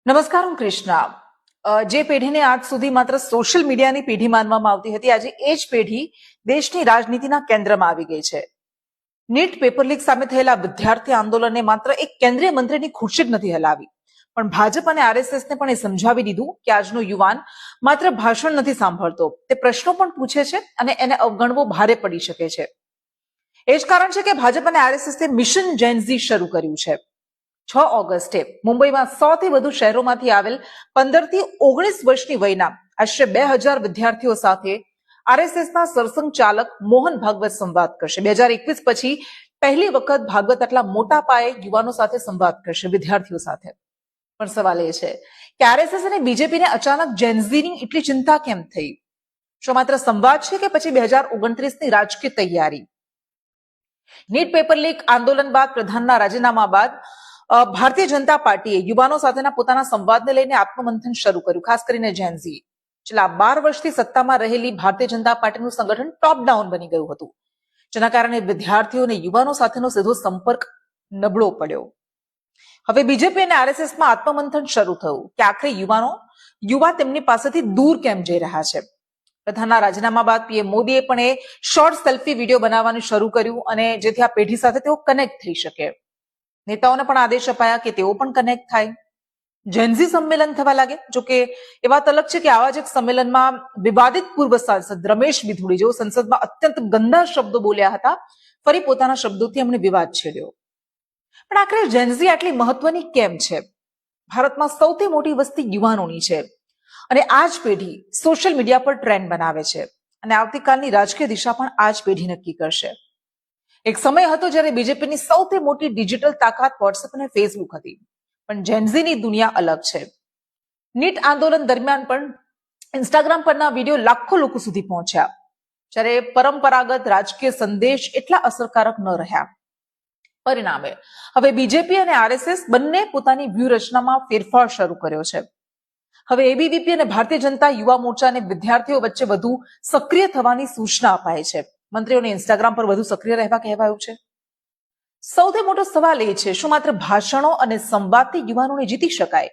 નમસ્કાર, હું કૃષ્ણા। જે પેઢીને આજ સુધી માત્ર સોશિયલ મીડિયાની પેઢી માનવામાં આવતી હતી, આજે એ જ પેઢી દેશની રાજનીતિના કેન્દ્રમાં આવી ગઈ છે। નીટ પેપર લીક સામે થયેલા વિદ્યાર્થી આંદોલને માત્ર એક કેન્દ્રીય મંત્રીની ખુરશી જ નથી હલાવી, પણ ભાજપ અને આરએસએસને પણ એ સમજાવી દીધું કે આજનો યુવાન માત્ર ભાષણ નથી સાંભળતો, તે પ્રશ્નો પણ પૂછે છે અને એને અવગણવો ભારે પડી શકે છે। એ જ કારણ છે કે ભાજપ અને આરએસએસે મિશન જેન ઝી શરૂ કર્યું છે। 6 ઓગસ્ટે મુંબઈમાં 100 થી વધુ શહેરોમાંથી આવેલ 15 થી 19 વર્ષની વયના આશરે 2000 વિદ્યાર્થીઓ સાથે આરએસએસના સરસંઘ ચાલક મોહન ભાગવત સંવાદ કરશે। 2021 પછી પહેલી વખત ભાગવત આટલા મોટા પાયે યુવાનો સાથે સંવાદ કરશે, વિદ્યાર્થીઓ સાથે। પણ સવાલ એ છે કે આરએસએસ અને બીજેપીને અચાનક જેનઝીની એટલી ચિંતા કેમ થઈ? શું માત્ર સંવાદ છે કે પછી 2029ની રાજકીય તૈયારી? નીટ પેપર લીક આંદોલન બાદ, પ્રધાનના રાજીનામા બાદ ભારતીય જનતા પાર્ટીએ યુવાનો સાથેના પોતાના સંવાદને લઈને આત્મમંથન શરૂ કર્યું, ખાસ કરીને જેનઝી। છેલ્લા 12 વર્ષથી સત્તામાં રહેલી ભારતીય જનતા પાર્ટીનું સંગઠન ટોપ ડાઉન બની ગયું હતું, જેના કારણે વિદ્યાર્થીઓ અને યુવાનો સાથેનો સીધો સંપર્ક નબળો પડ્યો। હવે બીજેપી અને આરએસએસમાં આત્મમંથન શરૂ થયું કે આખરે યુવા તેમની પાસેથી દૂર કેમ જઈ રહ્યા છે। પ્રધાનના રાજીનામા બાદ પીએમ મોદીએ પણ એ શોર્ટ સેલ્ફી વિડીયો બનાવવાનું શરૂ કર્યું, અને જેથી આ પેઢી સાથે તેઓ કનેક્ટ થઈ શકે। નેતાઓને પણ આદેશ અપાયા કે તેઓ પણ કનેક્ટ થાય। જેનઝી સંમેલન થવા લાગે। જો કે એ વાત અલગ છે કે આવા જ એક સંમેલનમાં વિવાદિત પૂર્વ સાંસદ રમેશ વિધુડી, જેઓ સંસદમાં અત્યંત ગંદા શબ્દો બોલ્યા હતા, ફરી પોતાના શબ્દોથી એમણે વિવાદ છેડ્યો। પણ આખરે જેનઝી આટલી મહત્વની કેમ છે? ભારતમાં સૌથી મોટી વસ્તી યુવાનોની છે, અને આ જ પેઢી સોશિયલ મીડિયા પર ટ્રેન્ડ બનાવે છે, અને આવતીકાલની રાજકીય દિશા પણ આ જ પેઢી નક્કી કરશે। એક સમય હતો જ્યારે બીજેપીની સૌથી મોટી ડિજિટલ તાકાત વોટ્સએપ અને ફેસબુક હતી, પણ જેનઝીની દુનિયા અલગ છે। નીટ આંદોલન દરમિયાન પણ ઇન્સ્ટાગ્રામ પરના વિડીયો લાખો લોકો સુધી પહોંચ્યા, જ્યારે પરંપરાગત રાજકીય સંદેશ એટલા અસરકારક ન રહ્યા। પરિણામે હવે બીજેપી અને આરએસએસ બંને પોતાની વ્યૂહરચનામાં ફેરફાર શરૂ કર્યો છે। હવે એબીવીપી અને ભારતીય જનતા યુવા મોરચા અને વિદ્યાર્થીઓ વચ્ચે વધુ સક્રિય થવાની સૂચના અપાય છે। મંત્રીઓને ઇન્સ્ટાગ્રામ પર વધુ સક્રિય રહેવા કહેવાયું છે। સૌથી મોટો સવાલ એ છે, શું માત્ર ભાષણો અને સંવાદથી યુવાનોને જીતી શકાય,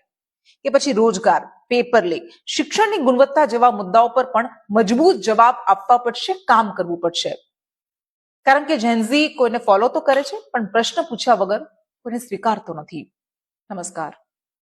કે પછી રોજગાર, પેપર લીક, શિક્ષણની ગુણવત્તા જેવા મુદ્દાઓ પર પણ મજબૂત જવાબ આપવા પડશે, કામ કરવું પડશે? કારણ કે જેનઝી કોઈને ફોલો તો કરે છે, પણ પ્રશ્ન પૂછ્યા વગર કોઈને સ્વીકારતો નથી। નમસ્કાર।